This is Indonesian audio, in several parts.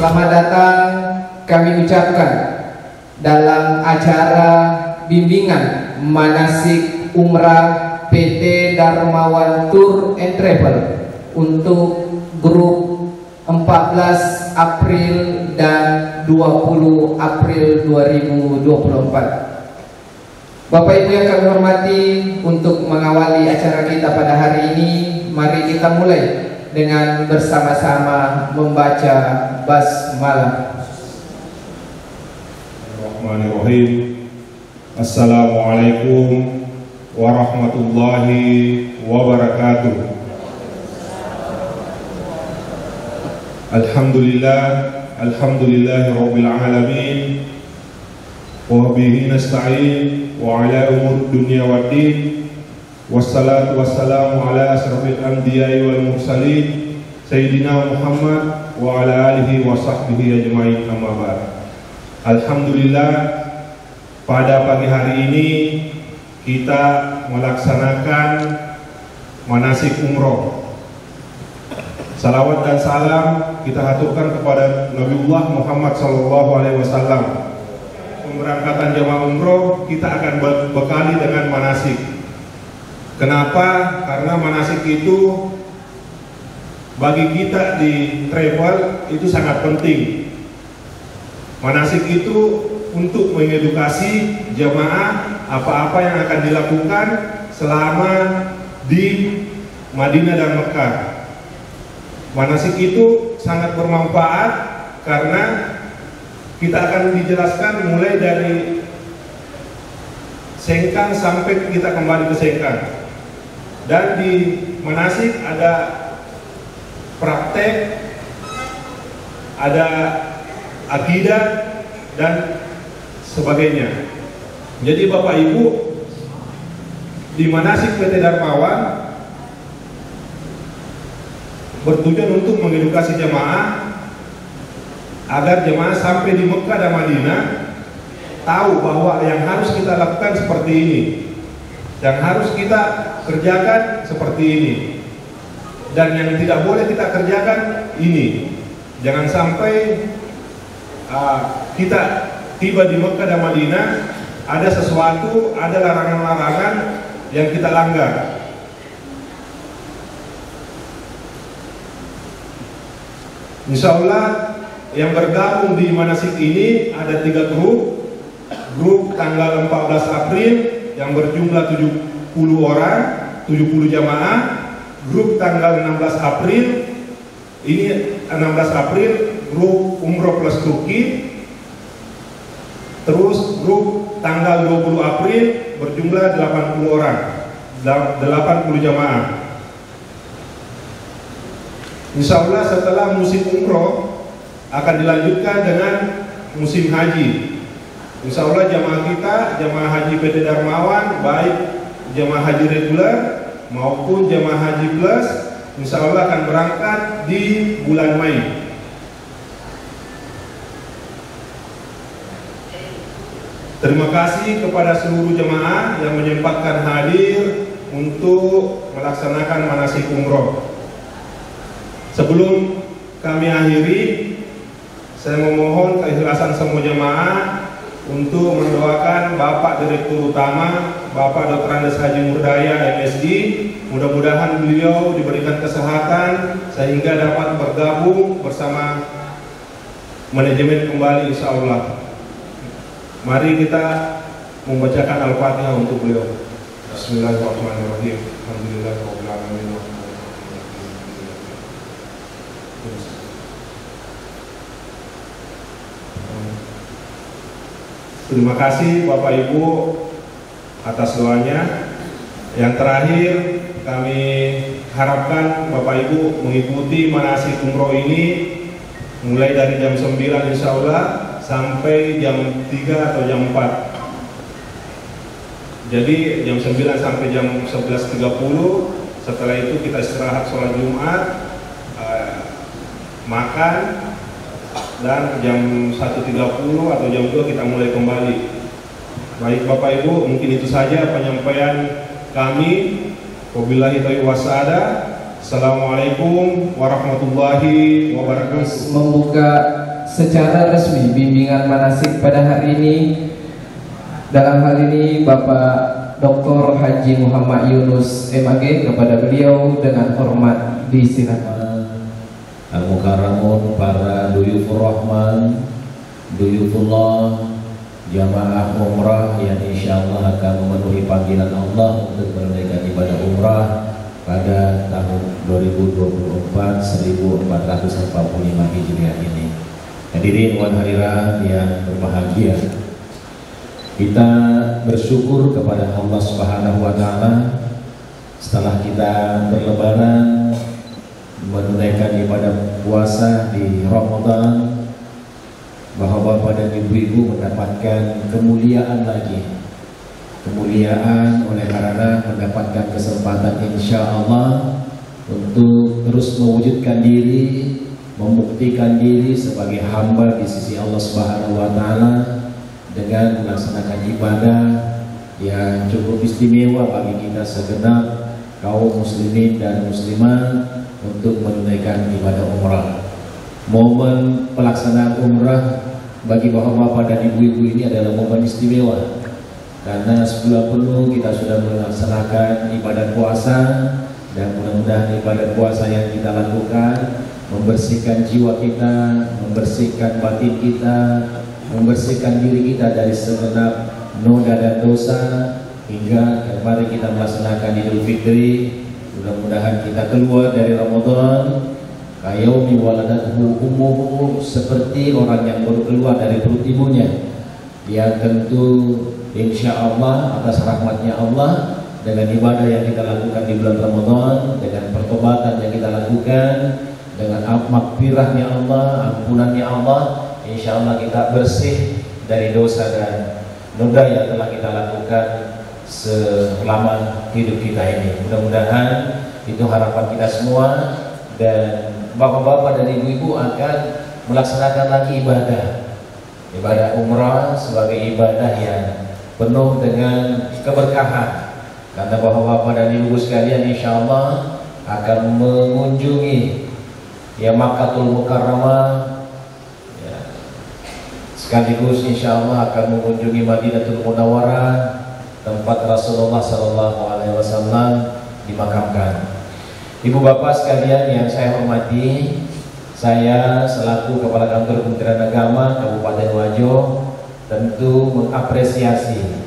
Selamat datang kami ucapkan dalam acara bimbingan manasik umrah PT Darmawan Tour and Travel untuk grup 14 April dan 20 April 2024. Bapak Ibu yang kami hormati, untuk mengawali acara kita pada hari ini, mari kita mulai dengan bersama-sama membaca basmalah. Bismillahirrahmanirrahim. Assalamualaikum warahmatullahi wabarakatuh. Alhamdulillahi rabbil alamin. Wa bihi nasta'in wa ala umur dunya waddin. Wassalatu wassalamu ala asrafil anbiya'i wal mursalin Sayyidina Muhammad wa ala alihi wa sahbihi ajma'in, amma ba'd. Alhamdulillah, pada pagi hari ini kita melaksanakan manasik umroh. Salawat dan salam kita haturkan kepada Nabiullah Muhammad SAW. Pemberangkatan jamaah umroh kita akan bekali dengan manasik. Kenapa? Karena manasik itu bagi kita di travel itu sangat penting. Manasik itu untuk mengedukasi jamaah apa-apa yang akan dilakukan selama di Madinah dan Mekah. Manasik itu sangat bermanfaat karena kita akan dijelaskan mulai dari Sengkang sampai kita kembali ke Sengkang. Dan di manasik ada praktek, ada akidah dan sebagainya. Jadi Bapak Ibu, di manasik PT Darmawan bertujuan untuk mengedukasi jemaah agar jemaah sampai di Mekah dan Madinah tahu bahwa yang harus kita lakukan seperti ini, yang harus kita kerjakan seperti ini, dan yang tidak boleh kita kerjakan ini. Jangan sampai kita tiba di Mekah dan Madinah ada sesuatu, ada larangan-larangan yang kita langgar. Insya Allah yang bergabung di manasik ini ada 3 grup. Grup tanggal 14 April yang berjumlah 70 orang, 70 jamaah. Grup tanggal 16 April, ini 16 April grup umroh plus Turki. Terus grup tanggal 20 April berjumlah 80 orang, 80 jamaah. Insya Allah setelah musim umroh akan dilanjutkan dengan musim haji. Insya Allah jamaah kita, jamaah haji PT Darmawan, baik jamaah haji reguler maupun jamaah haji plus, insya Allah akan berangkat di bulan Mei. Terima kasih kepada seluruh jemaah yang menyempatkan hadir untuk melaksanakan manasik umroh. Sebelum kami akhiri, saya memohon keikhlasan semua jemaah untuk mendoakan Bapak Direktur Utama, Bapak Dr. Andes Haji Murdaya MSD. Mudah-mudahan beliau diberikan kesehatan sehingga dapat bergabung bersama manajemen kembali, insya Allah. Mari kita membacakan Al-Fatihah untuk beliau. Bismillahirrahmanirrahim. Alhamdulillahirabbil alamin. Terima kasih Bapak Ibu atas doanya. Yang terakhir, kami harapkan Bapak Ibu mengikuti manasik umroh ini mulai dari jam 9 insya Allah sampai jam 3 atau jam 4. Jadi jam 9 sampai jam 11.30. Setelah itu kita istirahat sholat Jumat, makan, dan jam 1.30 atau jam 2 kita mulai kembali. Baik Bapak Ibu, mungkin itu saja penyampaian kami. Wabillahi taufiq wassadah. Assalamualaikum warahmatullahi wabarakatuh. Membuka secara resmi bimbingan manasik pada hari ini. Dalam hal ini Bapak Dr. Haji Muhammad Yunus MAG, kepada beliau dengan hormat disilakan. Al-Mukarramun, para duyufur rahman, duyufullah, jamaah umrah yang insyaallah akan memenuhi panggilan Allah untuk menunaikan ibadah umrah pada tahun 2024 1445 Hijriah ini. Hadirin wan hadirat yang berbahagia, kita bersyukur kepada Allah Subhanahu wa taala setelah kita berlebaran menunaikan ibadah puasa di Ramadan, bahwa Bapak dan Ibu-ibu mendapatkan kemuliaan lagi. Kemuliaan oleh karena mendapatkan kesempatan insya Allah untuk terus mewujudkan diri, membuktikan diri sebagai hamba di sisi Allah Subhanahu wa taala dengan melaksanakan ibadah yang cukup istimewa bagi kita segenap kaum muslimin dan muslimat untuk menunaikan ibadah umrah. Momen pelaksanaan umrah bagi bapak-bapak dan ibu-ibu ini adalah momen istimewa, karena sebulan penuh kita sudah melaksanakan ibadah puasa, dan mudah-mudahan ibadah puasa yang kita lakukan membersihkan jiwa kita, membersihkan batin kita, membersihkan diri kita dari segenap noda dan dosa, hingga kemarin kita melaksanakan Idul Fitri. Mudah-mudahan kita keluar dari Ramadan kayaumi waladatuhu ummuhu, seperti orang yang baru keluar dari perut ibunya, yang tentu insya Allah atas rahmatnya Allah, dengan ibadah yang kita lakukan di bulan Ramadan, dengan pertobatan yang kita lakukan, dengan maghfirahnya Allah, ampunannya Allah, insya Allah kita bersih dari dosa dan noda yang telah kita lakukan selama hidup kita ini. Mudah-mudahan itu harapan kita semua, dan bapak-bapak dan ibu-ibu akan melaksanakan lagi ibadah umrah sebagai ibadah yang penuh dengan keberkahan, karena bapak-bapak dan ibu sekalian insya Allah akan mengunjungi Makkahul Mukarramah, sekaligus insya Allah akan mengunjungi Madinatul Munawwarah, tempat Rasulullah SAW dimakamkan. Ibu bapak sekalian yang saya hormati, saya selaku Kepala Kantor Kementerian Agama Kabupaten Wajo tentu mengapresiasi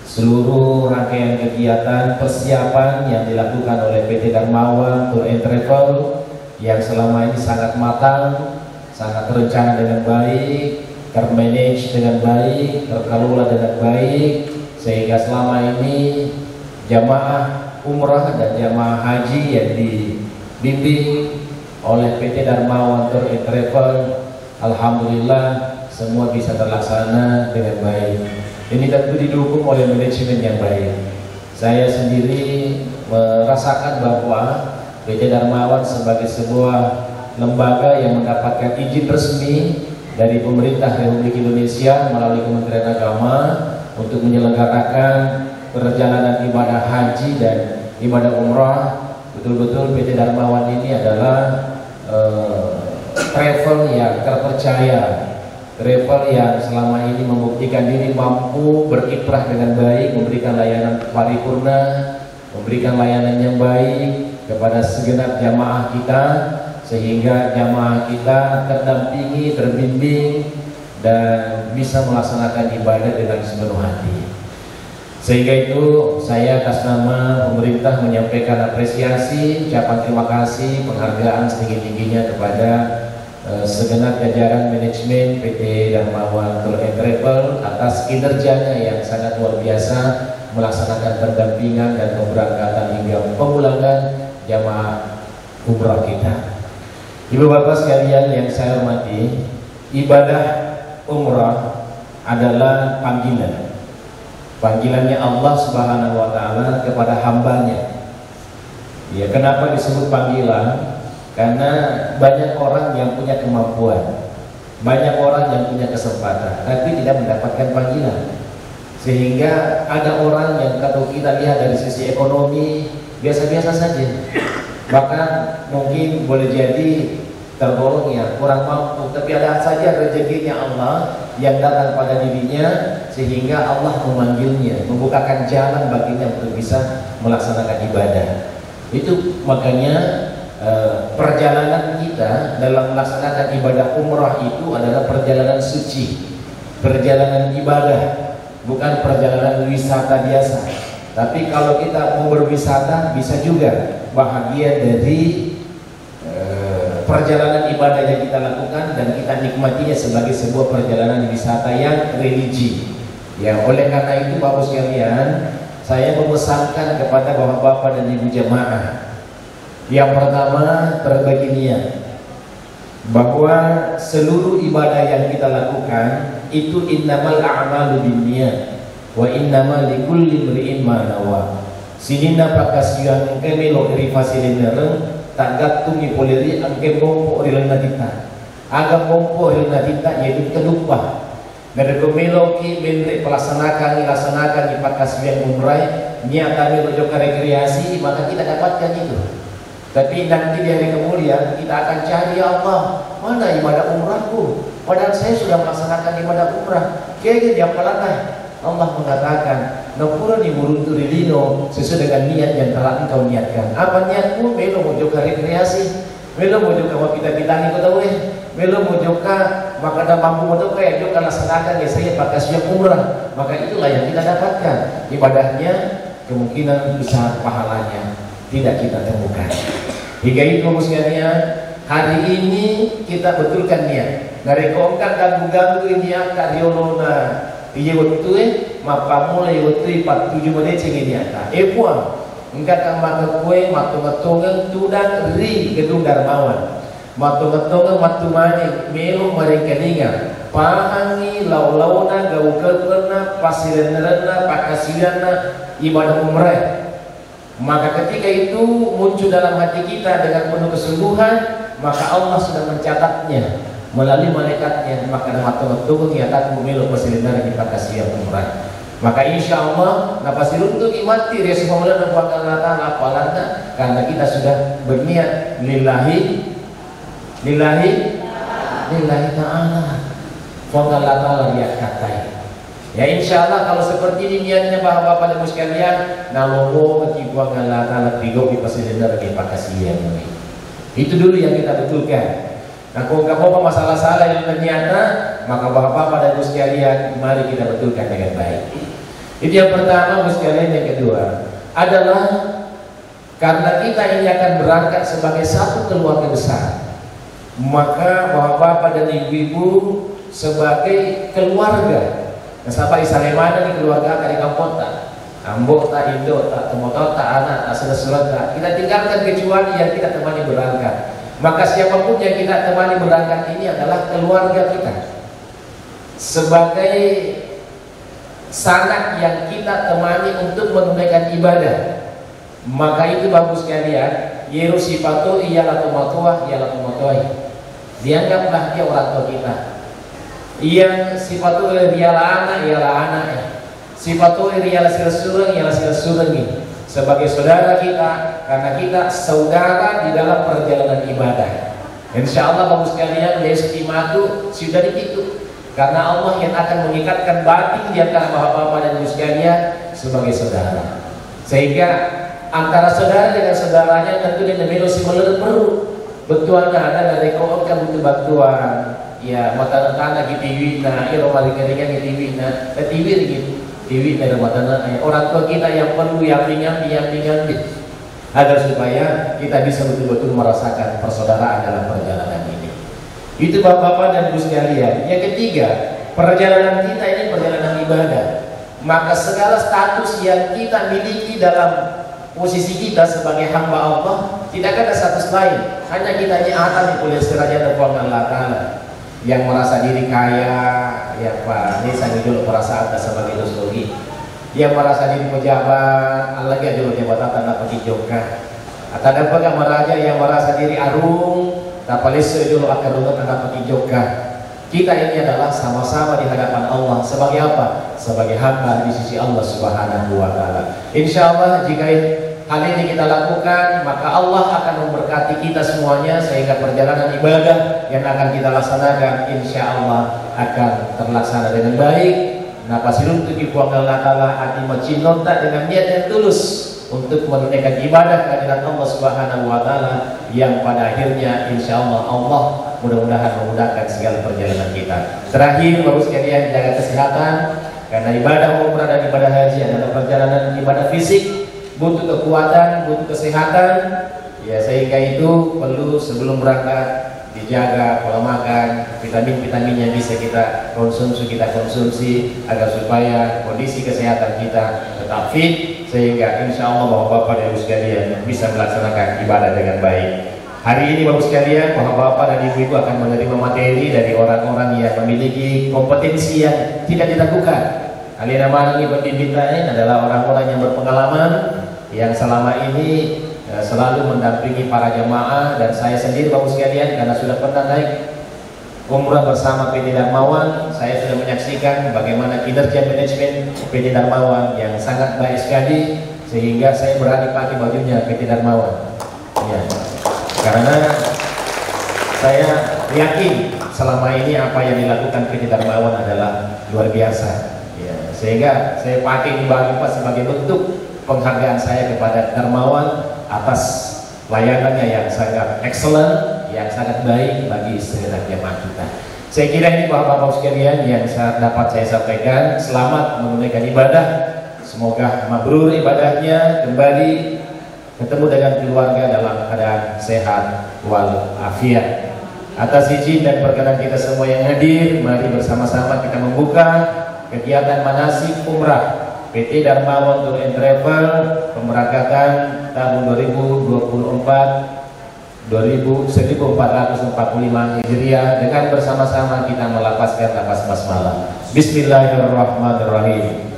seluruh rangkaian kegiatan persiapan yang dilakukan oleh PT Darmawan Tour and Travel, yang selama ini sangat matang, sangat terencana dengan baik, termanage dengan baik, terkelola dengan baik, sehingga selama ini jamaah umrah dan jamaah haji yang dibimbing oleh PT Darmawan Tour and Travel, alhamdulillah semua bisa terlaksana dengan baik. Ini tentu didukung oleh manajemen yang baik. Saya sendiri merasakan bahwa PT Darmawan sebagai sebuah lembaga yang mendapatkan izin resmi dari pemerintah Republik Indonesia melalui Kementerian Agama untuk menyelenggarakan perjalanan ibadah haji dan ibadah umrah. Betul-betul PT Darmawan ini adalah travel yang terpercaya, travel yang selama ini membuktikan diri mampu berkiprah dengan baik, memberikan layanan paripurna, memberikan layanan yang baik kepada segenap jamaah kita, sehingga jamaah kita terdampingi, terbimbing, dan bisa melaksanakan ibadah dengan sepenuh hati. Sehingga itu saya atas nama pemerintah menyampaikan apresiasi, ucapan terima kasih, penghargaan setinggi-tingginya kepada segenap jajaran manajemen PT Darmawan Tour and Travel atas kinerjanya yang sangat luar biasa melaksanakan pendampingan dan pemberangkatan hingga pemulangan jamaah umrah kita. Ibu bapak sekalian yang saya hormati, ibadah umrah adalah panggilannya Allah Subhanahu wa taala kepada hambanya. Ya, kenapa disebut panggilan? Karena banyak orang yang punya kemampuan, banyak orang yang punya kesempatan, tapi tidak mendapatkan panggilan. Sehingga ada orang yang kalau kita lihat dari sisi ekonomi biasa-biasa saja, bahkan mungkin boleh jadi tergolong yang kurang mampu, tapi ada saja rezekinya Allah yang datang pada dirinya sehingga Allah memanggilnya, membukakan jalan baginya untuk bisa melaksanakan ibadah. Itu makanya perjalanan kita dalam melaksanakan ibadah umrah itu adalah perjalanan suci, perjalanan ibadah, bukan perjalanan wisata biasa. Tapi kalau kita mau berwisata bisa juga bahagia dari perjalanan ibadah yang kita lakukan dan kita nikmatinya sebagai sebuah perjalanan wisata yang religi. Ya, oleh karena itu Bapak sekalian, saya memesankan kepada bapak-bapak dan ibu jamaah, yang pertama berbagi niat bahwa seluruh ibadah yang kita lakukan itu innamal a'malu binniyat wa innamal likulli imri'in ma nawa. Sinina pakasian kemelo ri fasilineren tagak tumi poleri angke bompo rilana dita agak bompo rilana dita yaitu terlupa dari kemelo ki bentre pelaksanakan ipakasian umrah niatan berjoka rekreasi, maka kita dapatkan itu. Tapi nanti di hari kemudian kita akan cari, ya Allah, mana ibadah umrahku? Padahal saya sudah melaksanakan ibadah umrah. Kayak dia apalagi Allah mengatakan, "Nopura di buruntu rilino sesuai dengan niat yang telah engkau niatkan." Apa niatmu? Melo mau joka rekreasi, melo mau joka mau kita bitangi kota weh, melo mau joka maka ada mampu mau kayak joka laksanakan ya saya pakai siap umrah. Maka itulah yang kita dapatkan. Ibadahnya kemungkinan besar pahalanya tidak kita temukan. Hingga itu sekalian, hari ini kita betulkan niat. Dari kongkang ganggu-ganggu niat kariolona. Iya betul mapa mulai betul 47 menit sini nyata. Puang engkau akan makan kue matung-matungan tudang ri gedung Darmawan. Matung-matungan matumani melu mereka ninga. Pahangi lau-launa gau-gaukerna pasirenna pakasiranna ibadah umrah. Maka ketika itu muncul dalam hati kita dengan penuh kesungguhan, maka Allah sudah mencatatnya melalui malaikatnya. Maka matung-matungan nyata melu pasirenna di pakasiran umrah. Maka insya Allah nafas untuk imati resmaulah dan Allah Ta'ala apalana, karena kita sudah berniat lillahi ta'ala Allah Ta'ala lihat katai. Ya insya Allah kalau seperti ini niatnya bapak-bapak dan ibu sekalian, nalowo ketibuang Allah Ta'ala tigo di pasilenar di pakasian ini. Itu dulu yang kita betulkan. Nah kalau kamu masalah-salah yang ternyata, maka bapak-bapak dan ibu sekalian, mari kita betulkan dengan baik. Itu yang pertama, ibu sekalian. Yang kedua adalah karena kita ini akan berangkat sebagai satu keluarga besar, maka bapak-bapak dan ibu-ibu sebagai keluarga. Nah, sampai Salemana di keluarga dari kampung tak, ambok tak, indo tak, temotot tak, anak tak, surat tak. Kita tinggalkan kecuali yang kita temani berangkat. Maka siapapun yang kita temani berangkat ini adalah keluarga kita. Sebagai sanak yang kita temani untuk menunaikan ibadah, maka itu bagus sekalian. Yeru sifatu iyalah tumatuah iyalah tumatuai. Dianggaplah dia orang tua kita. Yang sifatu ialah anak sifatu ialah silsureng sebagai saudara kita, karena kita saudara di dalam perjalanan ibadah. Insya Allah bagus sekalian, estimatu sudah dihitung. Karena Allah yang akan mengikatkan batin di antara bapak-bapak dan ibu sekalian sebagai saudara. Sehingga antara saudara dengan saudaranya tentu dia melosi melerut perut. Betuan ada dari kau kan butuh bantuan. Ya mata tanah gitu wina, iro maling-malingan gitu wina, tiwi gitu, tiwi dari mata tanah. Orang tua kita yang perlu yang ringan, agar supaya kita bisa betul-betul merasakan persaudaraan dalam perjalanan ini. Itu bapak-bapak dan ibu sekalian. Yang ketiga, perjalanan kita ini perjalanan ibadah. Maka segala status yang kita miliki dalam posisi kita sebagai hamba Allah tidak ada status lain. Hanya kita nyata oleh serajah dan Allah Ta'ala. Yang merasa diri kaya, ya Pak, ini saya dulu merasa ada sebagai dostogi. Yang merasa diri pejabat, Allah lagi dulu jabatan tanah pergi joka. Atau ada pegang meraja yang merasa diri arung, tak palsu dulu akan rumah tanah pergi joka. Kita ini adalah sama-sama di hadapan Allah sebagai apa? Sebagai hamba di sisi Allah Subhanahu wa Ta'ala. Insya Allah jika hal ini kita lakukan, maka Allah akan memberkati kita semuanya sehingga perjalanan ibadah yang akan kita laksanakan insya Allah akan terlaksana dengan baik. Nah, pasilun tujuh Allah Ta'ala hati macinota dengan niat yang tulus untuk menunaikan ibadah kehadirat Allah Subhanahu wa Ta'ala yang pada akhirnya insya Allah mudah-mudahan memudahkan segala perjalanan kita. Terakhir, Bapak sekalian, jaga kesehatan karena ibadah umrah dan ibadah haji adalah perjalanan ibadah fisik, butuh kekuatan, butuh kesehatan. Ya, sehingga itu perlu sebelum berangkat dijaga pola makan, vitamin-vitamin yang bisa kita konsumsi agar supaya kondisi kesehatan kita tetap fit, sehingga insya Allah Bapak-Bapak dan Ibu sekalian bisa melaksanakan ibadah dengan baik. Hari ini Bapak sekalian, Bapak-Bapak dan Ibu akan menerima materi dari orang-orang yang memiliki kompetensi yang tidak diragukan. Alina Mangi pembimbing lain adalah orang-orang yang berpengalaman, yang selama ini selalu mendampingi para jamaah, dan saya sendiri Bapak sekalian karena sudah pernah naik umrah bersama PT Darmawan, saya sudah menyaksikan bagaimana kinerja manajemen PT Darmawan yang sangat baik sekali, sehingga saya berani pakai bajunya PT Darmawan. Ya, karena saya yakin selama ini apa yang dilakukan PT Darmawan adalah luar biasa. Ya, sehingga saya pakai baju sebagai bentuk penghargaan saya kepada Darmawan atas layanannya yang sangat excellent, yang sangat baik bagi segenap jemaah kita. Saya kira ini Bapak-Bapak sekalian yang dapat saya sampaikan. Selamat menunaikan ibadah, semoga mabrur ibadahnya, kembali ketemu dengan keluarga dalam keadaan sehat walafiat. Atas izin dan perkenan kita semua yang hadir, mari bersama-sama kita membuka kegiatan manasik umrah PT Darmawan Tour and Travel pemberangkatan tahun 1445 Hijriah dengan bersama-sama kita melafazkan lafaz basmalah. Bismillahirrahmanirrahim.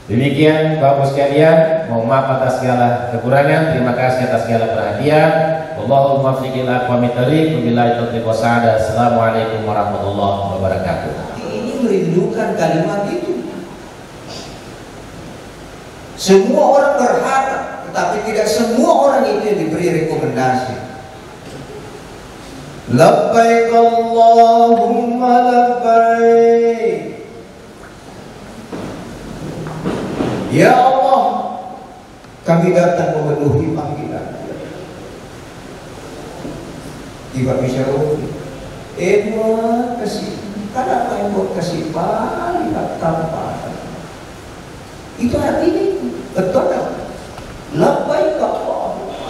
Demikian Bapak sekalian, mohon maaf atas segala kekurangan, terima kasih atas segala perhatian. Allahumma fiqil aqwamit thariq, wabillahi taufiq wassadah. Assalamualaikum warahmatullahi wabarakatuh. Merindukan kalimat itu. Semua orang berharap, tetapi tidak semua orang itu yang diberi rekomendasi. Labbaik Allahumma labbaik. Ya Allah, kami datang memenuhi panggilan. Tiba bisa kasih. Karena apa yang buat kasih paling tanpa itu artinya itu betul tak? Labbaik Allahumma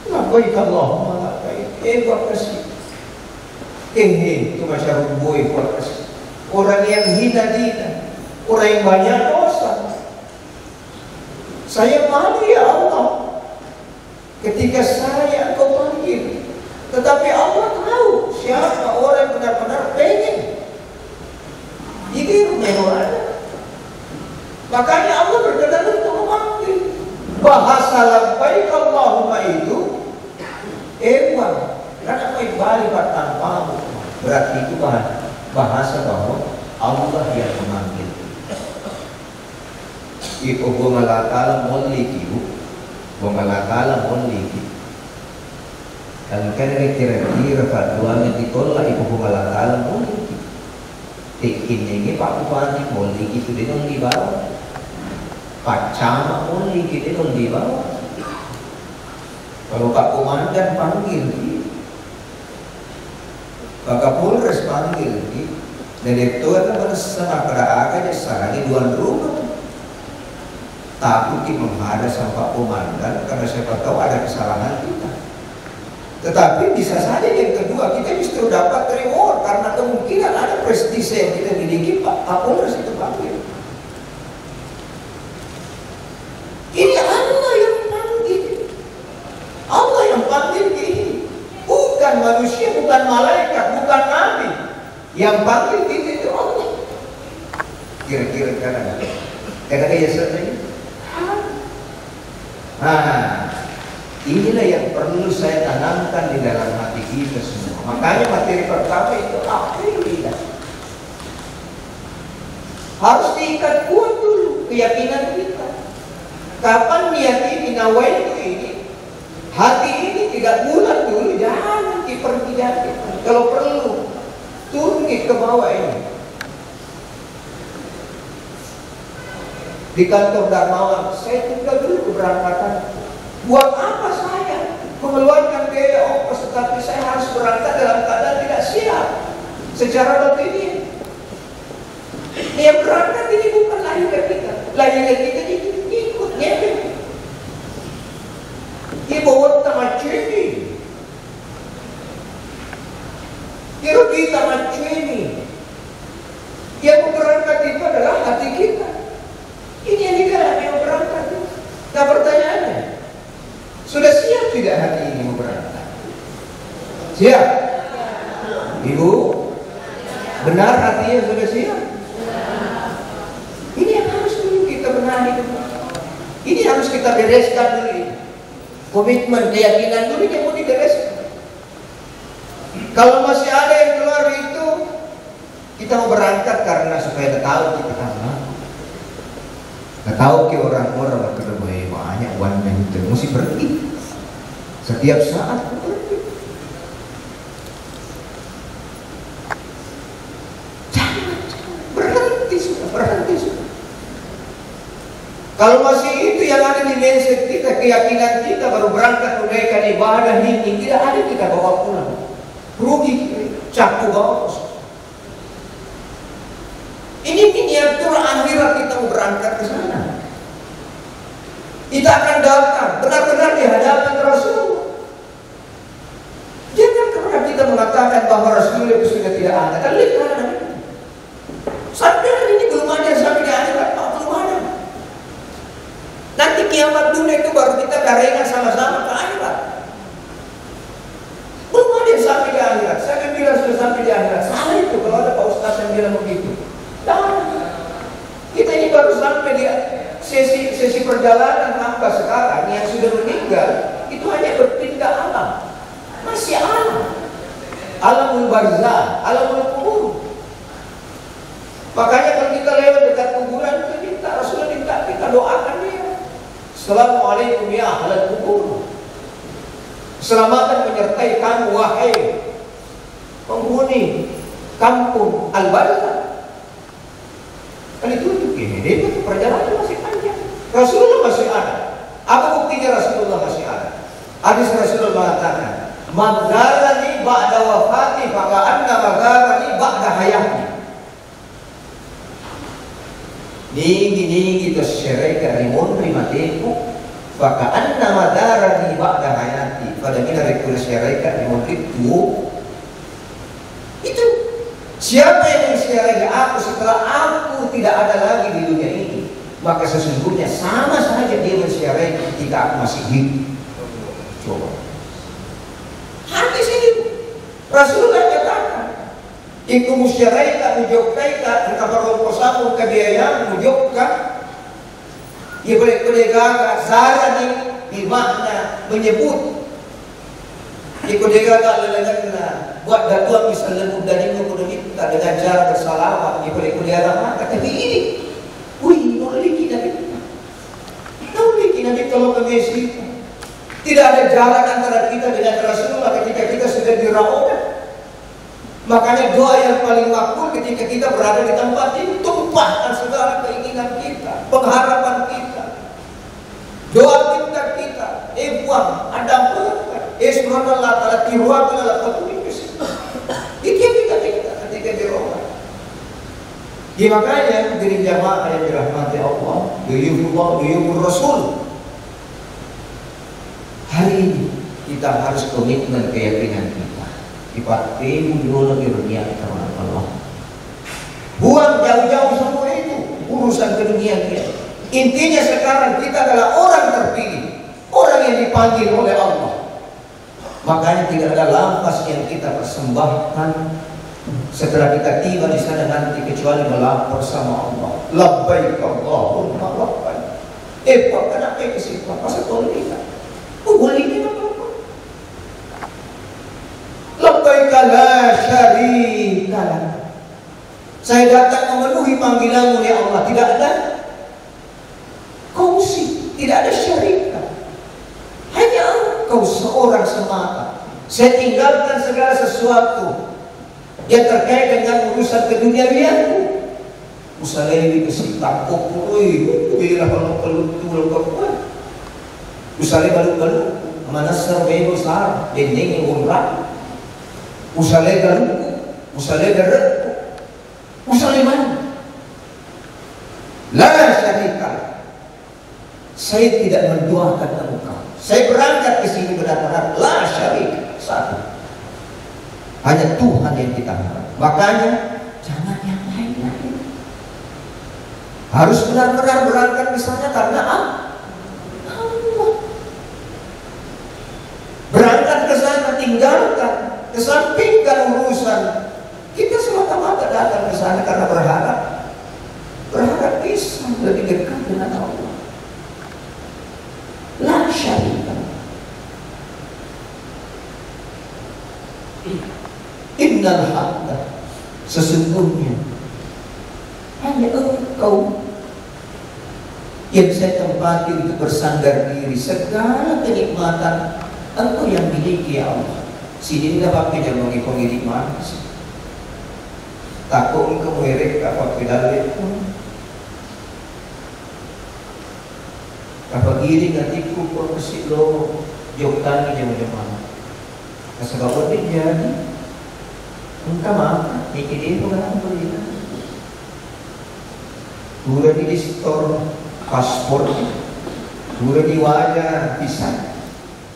labbaik Allahumma labbaik. Buat kasih itu masyarakat boy buat kasih orang yang hina-hina, orang yang banyak dosa. Saya malu ya Allah ketika saya Engkau panggil, tetapi Allah tahu siapa orang yang benar-benar pengen. Ini rumah. Makanya Allah berkenan untuk memanggil. Bahasa labbaik Allahumma itu karena balik tanpamu. Berarti itu bahasa bahwa Allah yang memanggil. Iku bumalakala muliki, bumalakala muliki. Dan kira-kira faduannya dikolah ibu bumalakala muliki. Tikin ini Pak Bupati muliki itu dia dong di bawah. Pak Camat muliki dia dong di bawah. Kalau Pak Komandan panggil, Pak Kapolres panggil, Direktur kan bersama kerajaan sarangnya dua rumah. Takut menghadap sama Pak Komandan karena siapa tahu ada kesalahan kita. Tetapi bisa saja yang kedua kita justru dapat reward karena kemungkinan ada prestise yang kita miliki Pak Kapolres itu panggil. Ini Allah yang panggil. Allah yang panggil ini. Bukan manusia, bukan malaikat, bukan nabi. Yang panggil kita itu Allah. Kira-kira karena ya saja. Inilah yang perlu saya tanamkan di dalam hati kita semua. Makanya materi pertama itu akidah. Harus diikat kuat dulu keyakinan kita. Kapan niat ini, nawaitu ini, hati ini tidak bulat dulu, jangan dipertidakan. Kalau perlu turun ke bawah ini. Di kantor Darmawan, saya tunda dulu keberangkatan. Buat apa saya mengeluarkan biaya ongkos, tetapi saya harus berangkat dalam keadaan tidak siap secara batin. Dia berangkat ini bukan lahirnya kita. Lahirnya kita ikut ngepet. Dia bawa tamacini. Dia rugi tamacini. Yang berangkat itu adalah hati kita. Ini yang digalami yang berangkat. Nah pertanyaannya, sudah siap tidak hati ini mau berangkat? Siap? Ibu? Benar hatinya sudah siap? Ini yang harus dulu kita benahi. Ini harus kita bereskan dulu. Komitmen, keyakinan dulu yang mau dibereskan. Kalau masih ada yang keluar itu, kita mau berangkat karena supaya tahu kita sama. Nggak tahu ke orang-orang kerja banyak wanita itu mesti pergi. Setiap saat pergi. Jangan berhenti sudah. Kalau masih itu yang ada di mindset kita, keyakinan kita, baru berangkat menunaikan ibadah ini, tidak ada kita bawa pulang. Rugi, cakup bawa. Ini miniatur akhirat kita mau berangkat ke sana. Kita akan datang benar-benar di hadapan Rasulullah. Jangan karena kita mengatakan bahwa Rasulullah itu sudah tidak ada. Kan lihat karena sampai hari ini belum ada, sampai di akhirat belum ada. Nanti kiamat dunia itu baru kita barengan sama-sama ke akhirat. Belum ada yang sampai di akhirat. Saya kan bilang sudah sampai di akhirat. Salah itu kalau ada Pak Ustaz yang bilang begitu. Kita ini baru sampai di sesi perjalanan hamba sekarang yang sudah meninggal. Itu hanya berpindah alam. Masih alam. Alamul barzah, alamul kubur. Makanya kalau kita lewat dekat kuburan, kita minta Rasulullah, minta kita doakan dia. Assalamualaikum ya ahlal kubur. Keselamatan menyertai kamu wahai penghuni kampung al-barzah. Kan itu ini perjalanan masih panjang. Rasulullah masih ada. Apa buktinya Rasulullah masih ada? Hadis Rasulullah mengatakan, "Man zarani ba'da wafati faka'anna mazarani ba'da hayati." Ningi tersyarika rimun rimateku faka'anna mazarani ba'da hayati. Pada mina rekul syarika rimun itu. Itu siapa yang mensyarahi aku setelah aku tidak ada lagi di dunia ini, maka sesungguhnya sama saja dia mensyarahi ketika aku masih hidup. Coba. Hadis ini Rasulullah katakan, "Iku musyaraika mujokkaika kabaru kosamu kabiayam mujokka." Ia boleh gagal sarani di makna menyebut. Iku gagal lelengana buat datuan misalnya dari kudu kita dengan cara bersalawat. Iku lama kata ini. Wih, noliki Nabi kalau ke Mesir. Tidak ada jarak antara kita dengan Rasulullah ketika kita sudah di Raudah. Makanya doa yang paling makbul ketika kita berada di tempat ini, tumpahkan segala keinginan kita, pengharapan kita, doa kita, buang, ada berkat, subhanallah ta'ala tiruatan ala fatulikis. Itu yang kita ketika di Raudah. Ya makanya diri jamaah yang dirahmati Allah, duyufur Rasul. Hari ini kita harus komitmen keyakinan kita. Ipatimu dulu di dunia kepada Allah. Buang jauh-jauh semua itu urusan ke dunia kita. Intinya sekarang kita adalah orang terpilih, orang yang dipanggil oleh Allah. Makanya tidak ada lampas yang kita persembahkan setelah kita tiba di sana nanti kecuali melapor sama Allah. Labbaik Allahumma labbaik. Pak kenapa ke situ? Masa tolong kita? Boleh kita apa? Labbaik la syarika lak. Saya datang memenuhi panggilanmu ya Allah. Tidak ada kongsi, tidak ada syarikat. Hanya Engkau seorang semata. Saya tinggalkan segala sesuatu yang terkait dengan urusan keduniawianku. Usalewi kesikap kokoi, kuilah kalau keluar. Usale balu-balu, manasar bebo sar, dendeng umrah. Usale balu, usale darat, usale mana? La syarika. Saya tidak mendoakan Engkau. Saya berangkat ke sini benar-benar la syarika, satu. Hanya Tuhan yang kita harap. Makanya jangan yang lain-lain. Harus benar-benar berangkat ke sana karena Allah. Berangkat ke sana, tinggalkan, kesampingkan urusan. Kita semata-mata datang ke sana karena berharap bisa lebih dekat dengan Allah. La syarika. Innal hamda, sesungguhnya hanya Engkau yang saya tempati untuk bersandar diri. Segala kenikmatan Engkau yang miliki ya Allah. Sini tidak pakai jangan mengipongi nikmat. Takut Engkau merek apa pedalik. Apa gini ngatiku kok mesti lo jauh tani jauh-jauh. Kasabawat din jadi. Engkau mah mikir itu kan apa? Udah di store paspor, udah di wajah bisa.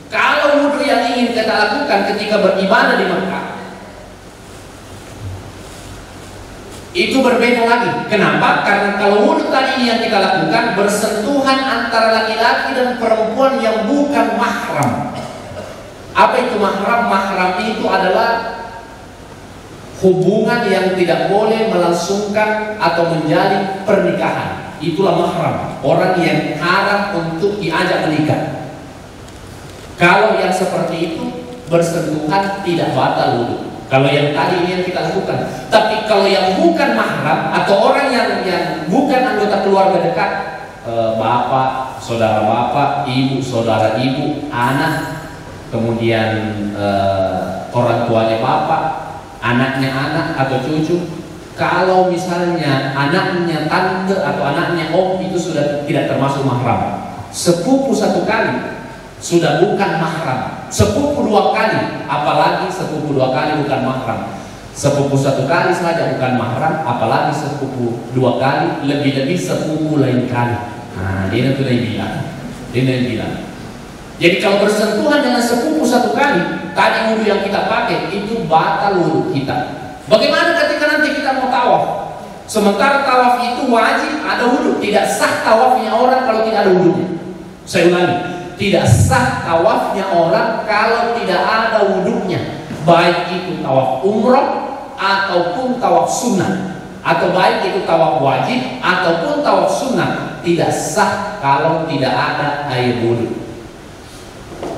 Kalau wudhu yang ingin kita lakukan ketika beribadah di Makkah itu berbeda lagi. Kenapa? Karena kalau wudhu tadi yang kita lakukan bersentuhan antara laki-laki dan perempuan yang bukan mahram. Apa itu mahram? Mahram itu adalah hubungan yang tidak boleh melangsungkan atau menjalin pernikahan. Itulah mahram, orang yang haram untuk diajak menikah. Kalau yang seperti itu bersentuhan tidak batal wudhu. Kalau yang tadi ini yang kita lakukan. Tapi kalau yang bukan mahram atau orang yang bukan anggota keluarga dekat, bapak, saudara bapak, ibu, saudara ibu, anak, kemudian orang tuanya bapak, anaknya anak atau cucu. Kalau misalnya anaknya tante atau anaknya om itu sudah tidak termasuk mahram. Sepupu satu kali sudah bukan mahram. Sepupu dua kali, apalagi sepupu dua kali bukan mahram. Sepupu satu kali saja bukan mahram, apalagi sepupu dua kali, lebih-lebih sepupu lain kali. Nah, dia sudah bilang. Jadi kalau bersentuhan dengan sepupu satu kali, tadi wudhu yang kita pakai itu batal wudhu kita. Bagaimana ketika nanti kita mau tawaf? Sementara tawaf itu wajib ada wudhu. Tidak sah tawafnya orang kalau tidak ada wudhunya. Saya ulangi, tidak sah tawafnya orang kalau tidak ada wudhunya. Baik itu tawaf umrah ataupun tawaf sunnah, atau baik itu tawaf wajib ataupun tawaf sunnah, tidak sah kalau tidak ada air wudhu.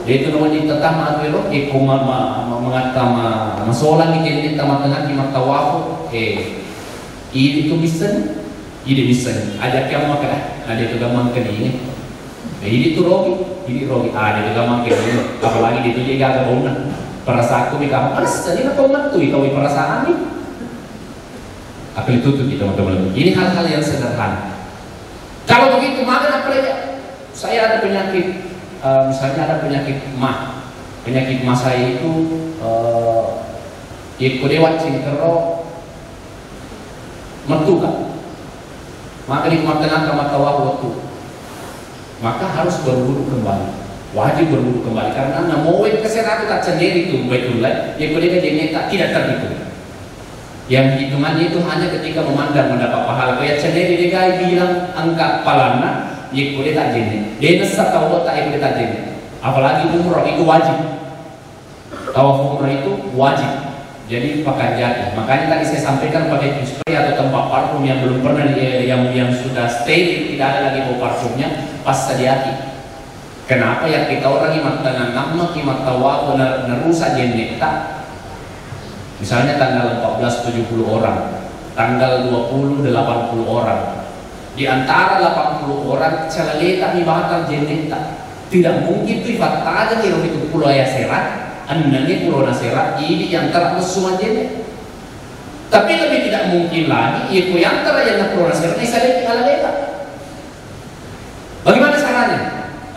Itu naman itatama atwelo kuma mengatama masolang ikin tama tengah kimak tawafo ini itu bisa ajak yang makan ada itu gampang ini ini tuh rogi ada itu gampang ini apalagi itu juga agak baunan perasaan aku mikam tadi nak komat tuh itu perasaan nih apa itu tuh teman-teman ini hal-hal yang sederhana. Kalau begitu maka apa lagi saya ada penyakit. Misalnya ada penyakit mah saya itu ikut cingkero mentuka, maka di tengah tawaf waktu, maka harus berwudu kembali, wajib berwudu kembali karena namowen kesehatan tak sendiri itu baiklah, ikut dia tak tidak terhitung. Yang hitungannya itu hanya ketika memandang mendapat pahala. Kayak sendiri dia bilang angka palana. Ikut dia tak jenis, dia nesat tawaf tak ikut tak jenis. Apalagi umrah itu wajib. Tawaf umrah itu wajib. Jadi pakai jati. Makanya tadi saya sampaikan pakai spray atau tempat parfum yang belum pernah yang sudah stay tidak ada lagi bau parfumnya pas hati. Kenapa ya kita orang imat tangan nama imat tawaf nerusa jenis tak. Misalnya tanggal 14 70 orang. tanggal 20 80 orang. Di antara 80 orang calaleta mi batang jeneta. Tidak mungkin tu ifat aja ni itu pulau ya serat, anaknya pulau naserat ini yang antara musuh jeneta. Tapi lebih tidak mungkin lagi itu yang antara yang pulau naserat ni saleh calaleta. Bagaimana caranya?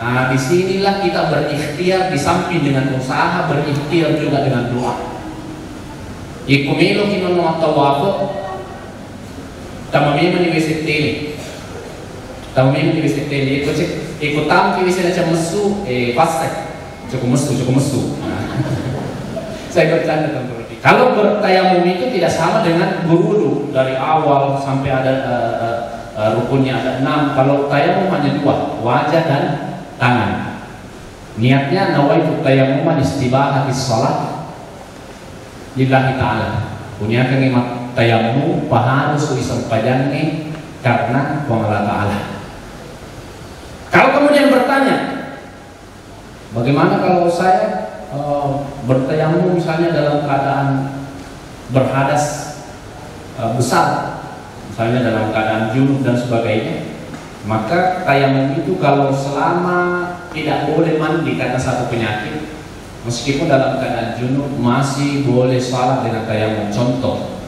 Nah, disinilah kita berikhtiar di samping dengan usaha, berikhtiar juga dengan doa. Ikumelo kino no tawafo, tamamima ni besetele. Tamamima ni besetele. Ikut tam ki bisa macam mesu, pasti. Cukup mesu. Saya bercanda teman-teman. Kalau bertayamum itu tidak sama dengan berwudu dari awal sampai ada rukunnya ada 6. Kalau tayamum hanya 2, wajah dan tangan. Niatnya nawaitu tayamum istibahati shalat lillahi ta'ala. Punya kengimat tayamum paharus isam pajangi karena Allah Ta'ala. Kalau kemudian bertanya, bagaimana kalau saya bertayamum misalnya dalam keadaan berhadas besar, misalnya dalam keadaan junub dan sebagainya, maka tayamum itu kalau selama tidak boleh mandi karena satu penyakit, meskipun dalam keadaan junub masih boleh salat dengan tayamum. Contoh,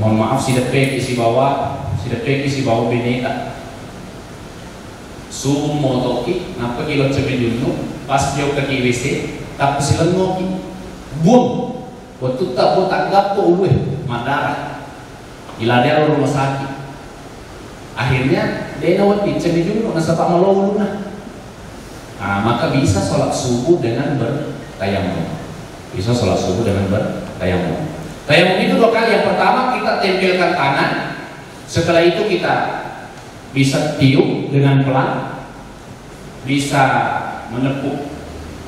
mohon maaf sidat peki si bawa beneta subuh motoki napa kilo cebe junub pas jauh ke WC tapi silang ngoki bum waktu tak botak gapo ulwe madara iladel rumah sakit. Akhirnya dia nawati cebe junub nasa pak malau luna. Nah, maka bisa sholat subuh dengan bertayamum. Tayamum itu 2 kali. Yang pertama kita tempelkan tangan. Setelah itu kita bisa tiup dengan pelan, bisa menepuk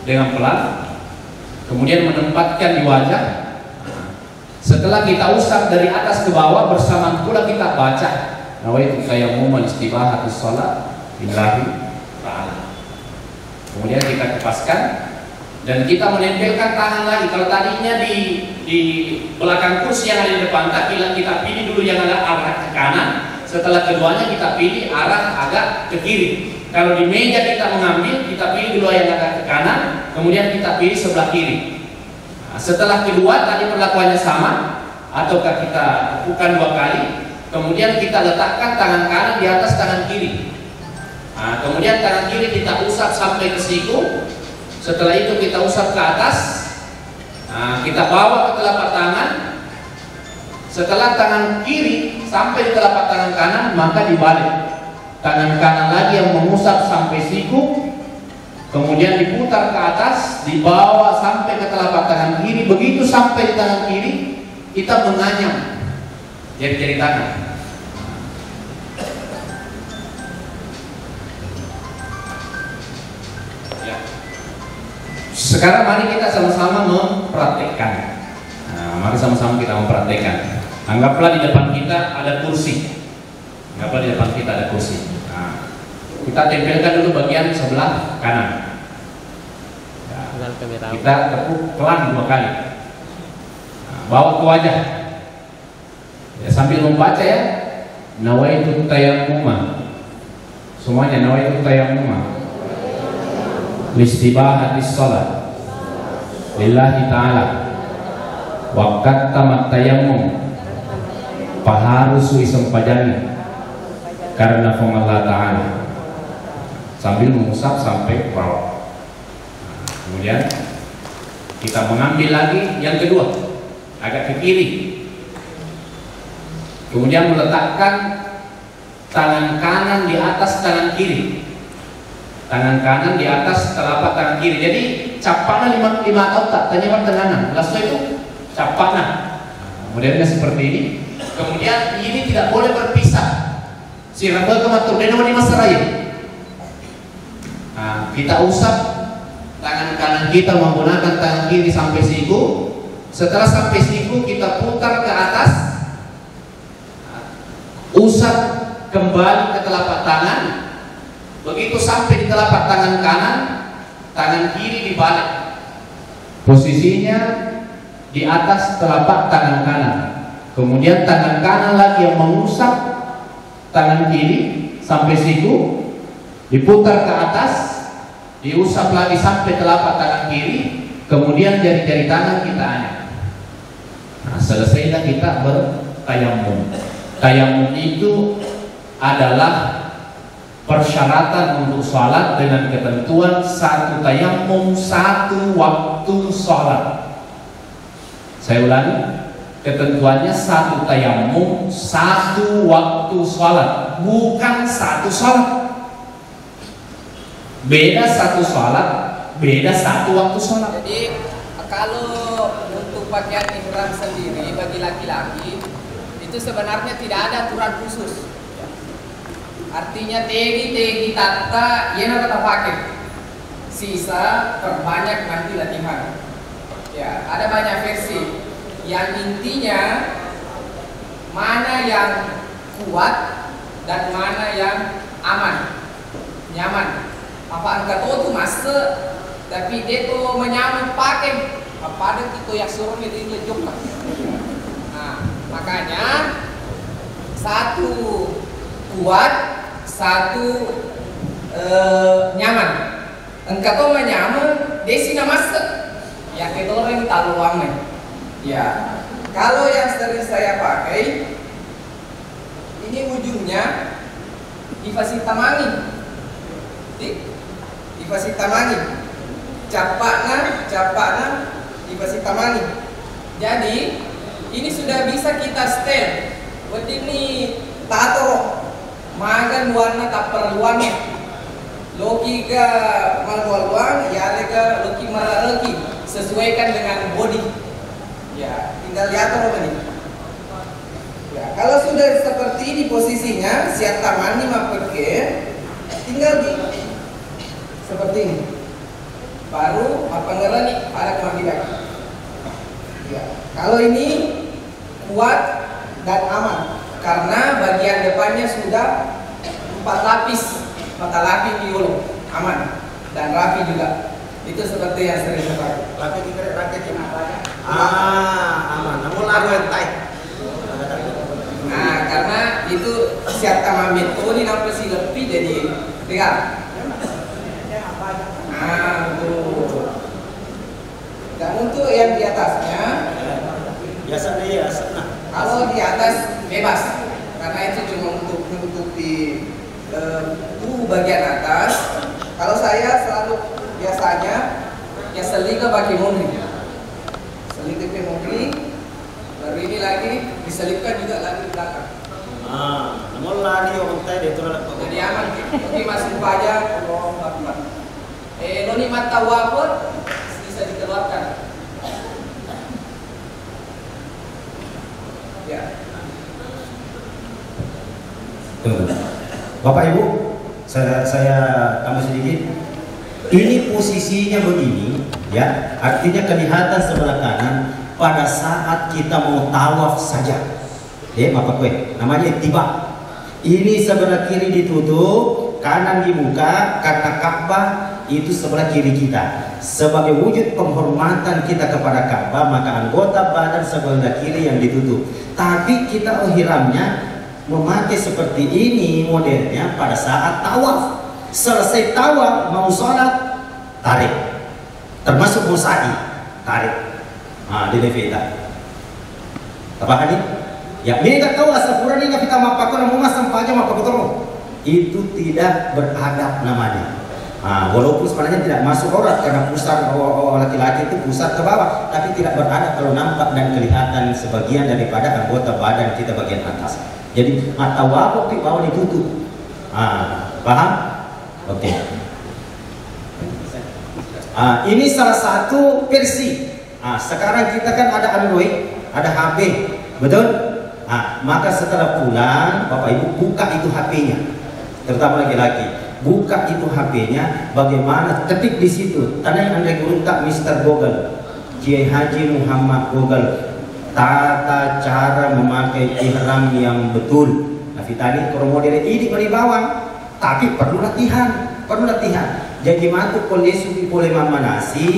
dengan pelan, kemudian menempatkan di wajah. Setelah kita usap dari atas ke bawah, bersamaan pula kita baca nawaitu tayammum istibahati shalat lillahi ta'ala. Kemudian kita kepaskan dan kita menempelkan tangan lagi. Kalau tadinya di belakang kursi yang ada di depan, kita pilih dulu yang ada arah ke kanan. Setelah keduanya kita pilih arah agak ke kiri. Kalau di meja kita mengambil, kita pilih dulu yang agak ke kanan, kemudian kita pilih sebelah kiri. Nah, setelah kedua tadi perlakuannya sama, ataukah kita lakukan 2 kali, kemudian kita letakkan tangan kanan di atas tangan kiri. Nah, kemudian tangan kiri kita usap sampai ke siku. Setelah itu kita usap ke atas. Nah, kita bawa ke telapak tangan. Setelah tangan kiri sampai di telapak tangan kanan, maka dibalik. Tangan kanan lagi yang mengusap sampai siku, kemudian diputar ke atas, dibawa sampai ke telapak tangan kiri. Begitu sampai di tangan kiri, kita menganyam jari-jari tangan. Ya. Sekarang mari kita sama-sama mempraktekkan. Mari sama-sama kita mempraktekkan. Anggaplah di depan kita ada kursi. Nah, kita tempelkan dulu bagian sebelah kanan. Kita tepuk pelan 2 kali. Nah, bawa ke wajah. Ya, sambil membaca ya. Nawaitu tayammuma. Semuanya nawaitu tayammuma. Listibahati shalat lillahi ta'ala. Wakat tamat tayammum paharusu isem pajani karena Allah Ta'ala. Sambil mengusap sampai bawah. Kemudian kita mengambil lagi yang kedua agak ke kiri. Kemudian meletakkan tangan kanan di atas tangan kiri. Tangan kanan di atas telapak tangan kiri. Jadi capana 5 otak, tanya tenganan. Lalu itu capana. Modelnya seperti ini. Kemudian ini tidak boleh berpisah. Si rambut kematur dan di masarai. Nah, kita usap tangan kanan kita menggunakan tangan kiri sampai siku. Setelah sampai siku kita putar ke atas. Usap kembali ke telapak tangan. Begitu sampai di telapak tangan kanan, tangan kiri dibalik. Posisinya di atas telapak tangan kanan. kemudian tangan kanan lagi yang mengusap tangan kiri sampai siku, diputar ke atas, diusap lagi sampai telapak tangan kiri, kemudian jari-jari tangan kita angkat. Nah, selesailah kita bertayamum. Tayamum itu adalah persyaratan untuk sholat dengan ketentuan satu tayamum satu waktu sholat. Saya ulangi, ketentuannya satu tayamum satu waktu sholat, bukan satu sholat. Beda satu sholat, beda satu waktu sholat. Jadi kalau untuk pakaian ihram sendiri bagi laki-laki itu sebenarnya tidak ada aturan khusus. Artinya tegi tata yana kata pakai. Sisa perbanyak nanti latihan. Ya, ada banyak versi. Yang intinya mana yang kuat dan mana yang aman, nyaman. Apa angkat itu masa tapi dia tuh menyaman pakai apa ada itu yang suruh itu lejuk. Nah, makanya satu kuat, satu nyaman. Engkau tuh menyaman, dia sih nggak masuk. Yang itu orang tahu uangnya. Ya, kalau yang sering saya pakai, ini ujungnya difasitamani. Difasitamani. Capakna difasitamani. Jadi ini sudah bisa kita setel. Buat ini tato magan warna tak perluannya. Loki ke maluang, ya lega loki maraleki sesuaikan dengan body. Ya, tinggal lihat apa ini. Ya, kalau sudah seperti ini posisinya, siap taman ini pakai, tinggal di seperti ini. Baru apa ngerani ada kemampuan. Ya, kalau ini kuat dan aman karena bagian depannya sudah 4 lapis, mata lapis diulung, aman dan rapi juga. Itu seperti yang sering terjadi. Lapis kita rakyat yang apa? Aman. Namun lagu yang tight. Nah, karena itu siap tamam itu ini nampak si lebih jadi tegal. Nah, tuh. Dan untuk yang di atasnya, biasa deh ya, senang. Kalau di atas bebas, karena itu cuma untuk menutupi bagian atas. Kalau saya selalu biasanya ya selika pakai mundri, selika pakai mundri, baru ini lagi diselipkan juga lagi di belakang. Namun lari orang tadi itu lah. Jadi aman, tapi masih pajak, noni mata wapur bisa dikeluarkan. Ya. Bapak Ibu, saya tambah sedikit. Ini posisinya begini, ya. Artinya kelihatan sebelah kanan pada saat kita mau tawaf saja. Bapak kue, namanya tiba. Ini sebelah kiri ditutup, kanan dibuka karena Ka'bah itu sebelah kiri kita. Sebagai wujud penghormatan kita kepada Ka'bah, maka anggota badan sebelah kiri yang ditutup. Tapi kita ihramnya memakai seperti ini modelnya pada saat tawaf. Selesai tawaf mau sholat, tarik. Termasuk mau sa'i, tarik. Di levita. Apa ini? Ya, ini tak tahu asal pura ini kita mapakon mau masam aja mapakon. Itu tidak beradab namanya. Walaupun sebenarnya tidak masuk aurat karena pusar laki-laki itu pusar ke bawah, tapi tidak beradab kalau nampak dan kelihatan sebagian daripada anggota badan kita bagian atas. Jadi mata wabok di bawah ditutup. Paham? Oke. Ini salah satu versi. Sekarang kita kan ada Android, ada HP, betul? Maka setelah pulang, Bapak Ibu buka itu HP-nya, terutama laki-laki. Buka itu HP-nya, bagaimana ketik di situ. Tanda yang Anda guruntak Mr. Google, Kiai Haji Muhammad Google, tata cara memakai ihram yang betul. Nah, Vitali model ini di bawah, tapi perlu latihan, Jadi mantu kolesu di pole mamanasi,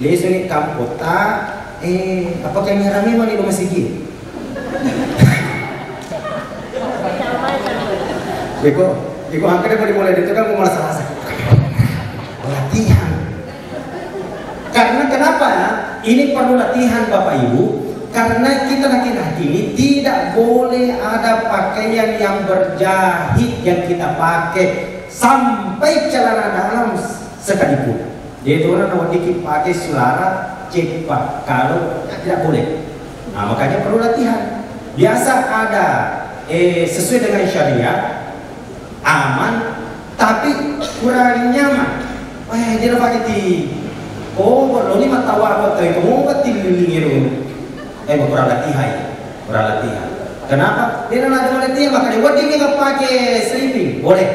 lesu ni kampota, apakah yang rame mani lo masih gini? Iko akhirnya mau dimulai itu kan mau masalah latihan. Karena kenapa ya? Ini perlu latihan Bapak Ibu. Karena kita laki-laki ini tidak boleh ada pakaian yang berjahit yang kita pakai sampai celana dalam sekalipun. Jadi orang mau dikit pakai sulara cepat kalau tidak boleh. Nah makanya perlu latihan. Biasa ada sesuai dengan syariat aman tapi kurang nyaman. Dia pakai di berlo ni matawa apa tu kamu pati lilingin kurang latihan. Kenapa? Dia nak ada latihan makanya buat dia nggak pakai sleeping boleh.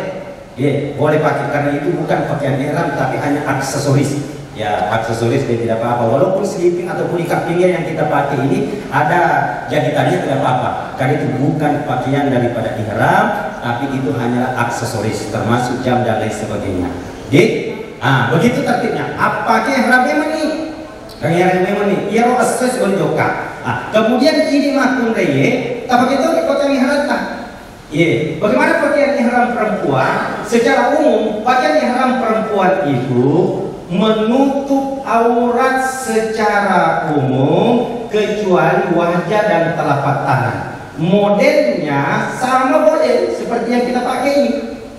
Boleh pakai karena itu bukan pakaian ihram tapi hanya aksesoris. Ya aksesoris dia tidak apa-apa. Walaupun sleeping ataupun ikat pinggang yang kita pakai ini ada jahitannya tidak apa-apa. Karena itu bukan pakaian daripada ihram tapi itu hanyalah aksesoris termasuk jam dan lain sebagainya. Begitu tertibnya. Apa ke ihram memang ni? Yang memang ni. Ia roh aksesoris boleh joka. Kemudian ini makun reye. Tapi itu pakaian ihram tak? Bagaimana pakaian ihram perempuan? Secara umum, pakaian ihram perempuan itu menutup aurat secara umum kecuali wajah dan telapak tangan. Modelnya sama boleh seperti yang kita pakai ini.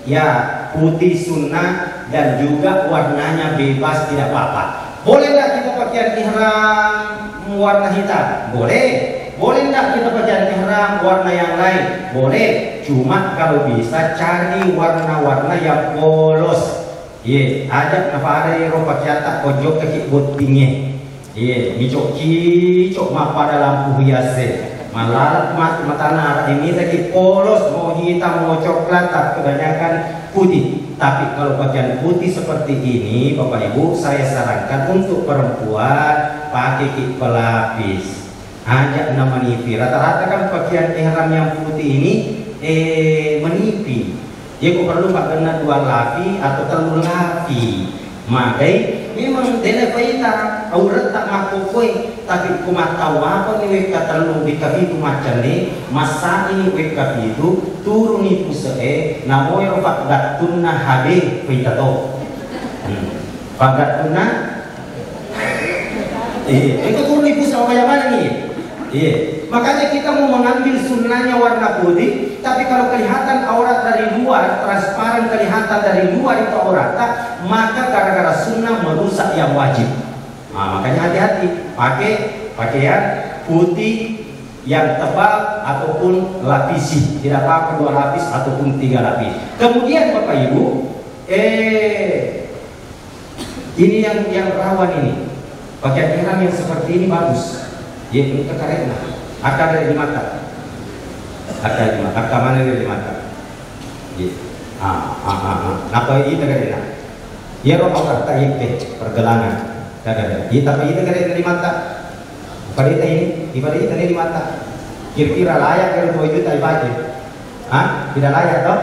Ya, putih sunnah dan juga warnanya bebas tidak apa-apa. Boleh nggak kita pakaian ihram warna hitam? Boleh. Boleh nggak kita pakaian ihram warna yang lain? Boleh. Cuma kalau bisa cari warna-warna yang polos. Ajak nafare ro pakaian tak pojok kaki botingnya. Cicok pada lampu hias. Malah mata nara ini lagi polos mau hitam mau coklat tak kebanyakan putih. Tapi kalau pakaian putih seperti ini Bapak Ibu saya sarankan untuk perempuan pakai pelapis. Ajak nama nipi. Rata-rata kan pakaian ihram yang putih ini menipi. Dia perlu pakai 2 lapi atau 3 lapi. Makai memang dele paita aurat tak makokoi tapi kuma tahu apa ni weka terlalu bikapi itu macam ni masa ini weka itu turun itu namoy ropak gatuna habe paita to. Pagatuna itu turun itu sama yang mana ni? Makanya kita mau mengambil sunnahnya warna putih, tapi kalau kelihatan aurat dari luar, transparan kelihatan dari luar itu aurat, maka gara-gara sunnah merusak yang wajib. Makanya hati-hati, pakai pakaian putih yang tebal ataupun lapisi, tidak apa-apa 2 lapis ataupun 3 lapis. Kemudian Bapak Ibu, ini yang rawan ini, pakaian ihram yang seperti ini bagus. Yaitu kekarena akar dari mata, akar mana dari mata? Apa itu kekarena? Ya roh Allah tak yaitu pergelangan, kadang. Tapi itu kekarena dari mata. Pada ini di mata. Kira-kira layak kalau 2 juta dipakai? Tidak layak toh?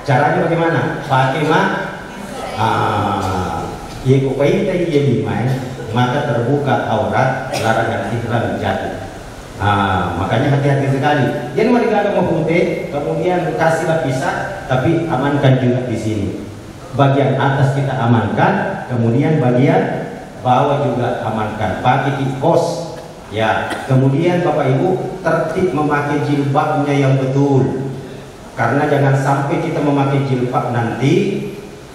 Caranya bagaimana? Pakai ya kok itu dia dimai. Maka terbuka aurat larangan ihram jatuh. Makanya hati-hati sekali. Jadi mari kita mau putih, kemudian kasih lapisan, tapi amankan juga di sini. Bagian atas kita amankan, kemudian bagian bawah juga amankan. Pakai tikos, ya. Kemudian Bapak Ibu tertib memakai jilbabnya yang betul. Karena jangan sampai kita memakai jilbab nanti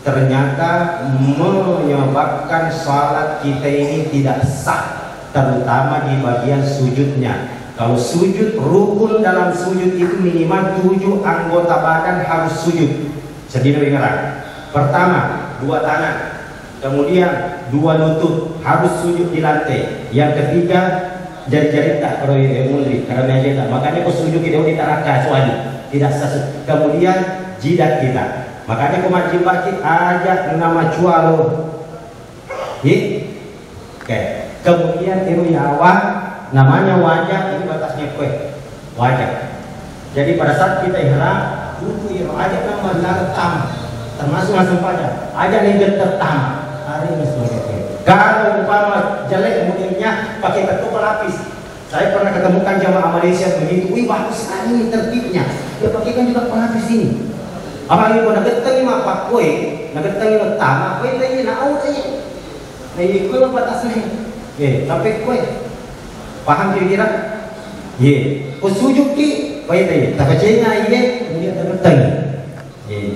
ternyata menyebabkan salat kita ini tidak sah, terutama di bagian sujudnya. Kalau sujud, rukun dalam sujud itu minimal 7 anggota badan harus sujud. Sedih dengar. Pertama, 2 tangan, kemudian 2 lutut harus sujud di lantai. Yang ketiga, jari-jari tak perlu mulri karena aja tak. Makanya kau sujud kita di taraka soalnya tidak sah. Kemudian jidat kita. Makanya kemajib baki ajak nama jual. Oke. Kemudian itu nyawa namanya wajah ini batasnya kue wajah. Jadi pada saat kita ihram butuh yang ajak nama tam termasuk langsung pada ajak nih tertam hari ini sebagai. Kalau umpama jelek modelnya pakai ketupat lapis. Saya pernah ketemukan jamaah Malaysia begitu, wih bagus sekali ini tertibnya. Dia pakaikan juga pelapis ini. Apalagi kalau nageteng mah pak kue, nageteng mah tama kue tanya nau tanya. Nah ini kue apa atasnya? Sampai kue. Paham kira-kira? Kusujuk ki, kue tanya. Tapi cina ini dia nageteng.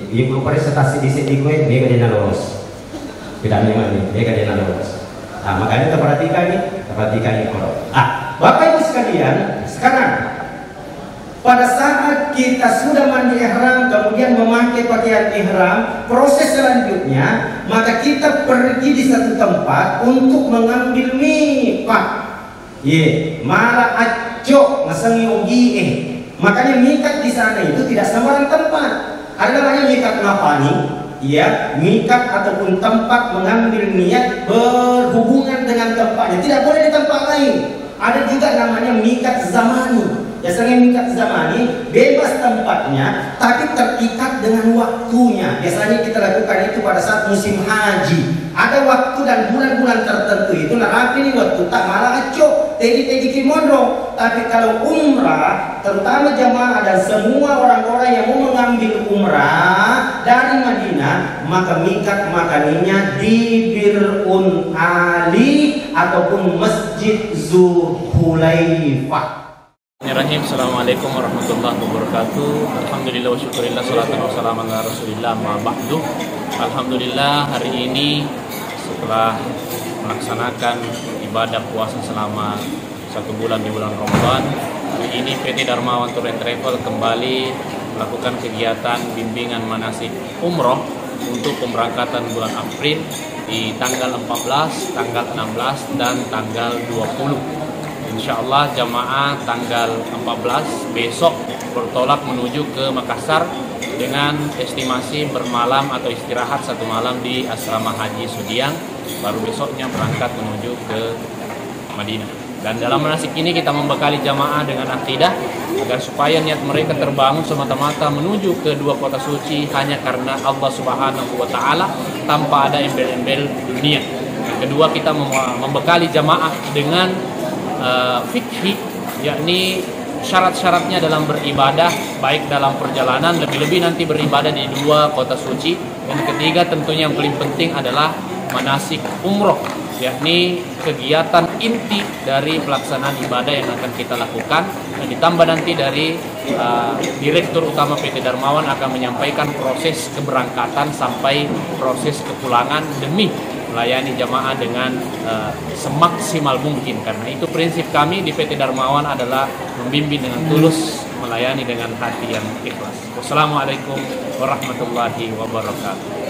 Ia perlu presentasi di sini kue, dia kadang lolos. Tidak memang nih, dia kadang lolos. Nah makanya kita perhatikan ini kalau. Bapak Ibu sekalian, sekarang pada saat kita sudah mandi ihram kemudian memakai pakaian ihram, proses selanjutnya maka kita pergi di satu tempat untuk mengambil miqat. Malah acok masangi ogi Makanya miqat di sana itu tidak sembarang tempat. Ada namanya miqat napani, miqat ataupun tempat mengambil niat berhubungan dengan tempatnya. Tidak boleh di tempat lain. Ada juga namanya miqat zamani. Biasanya miqat zamani bebas tempatnya, tapi terikat dengan waktunya. Biasanya kita lakukan itu pada saat musim haji. Ada waktu dan bulan-bulan tertentu itu narapi nih waktu tak malah acok, tegi kimondro. Tapi kalau umrah, terutama jamaah dan semua orang-orang yang mau mengambil umrah dari Madinah, maka miqat makaninya di Bir'un Ali ataupun Masjid Zulhulaifah. Bismillahirrahmanirrahim. Assalamualaikum warahmatullahi wabarakatuh. Alhamdulillah wa syukurillah, salatan wa salam ala rasulillah, ma ba'du. Alhamdulillah, hari ini setelah melaksanakan ibadah puasa selama 1 bulan di bulan Ramadan, hari ini PT Darmawan Tour and Travel kembali melakukan kegiatan bimbingan manasik umroh untuk pemberangkatan bulan April di tanggal 14, tanggal 16, dan tanggal 20. Insya Allah jamaah tanggal 14 besok bertolak menuju ke Makassar dengan estimasi bermalam atau istirahat 1 malam di Asrama Haji Sudiang, baru besoknya berangkat menuju ke Madinah. Dan dalam manasik ini kita membekali jamaah dengan akidah agar supaya niat mereka terbangun semata-mata menuju ke 2 kota suci hanya karena Allah Subhanahu wa Ta'ala, tanpa ada embel-embel dunia. Yang kedua, kita membekali jamaah dengan fikih, yakni syarat-syaratnya dalam beribadah, baik dalam perjalanan, lebih-lebih nanti beribadah di 2 kota suci. Dan ketiga, tentunya yang paling penting adalah manasik umroh, yakni kegiatan inti dari pelaksanaan ibadah yang akan kita lakukan. Dan ditambah nanti dari Direktur Utama PT Darmawan akan menyampaikan proses keberangkatan sampai proses kepulangan demi melayani jamaah dengan semaksimal mungkin. Karena itu prinsip kami di PT Darmawan adalah membimbing dengan tulus, melayani dengan hati yang ikhlas. Wassalamualaikum warahmatullahi wabarakatuh.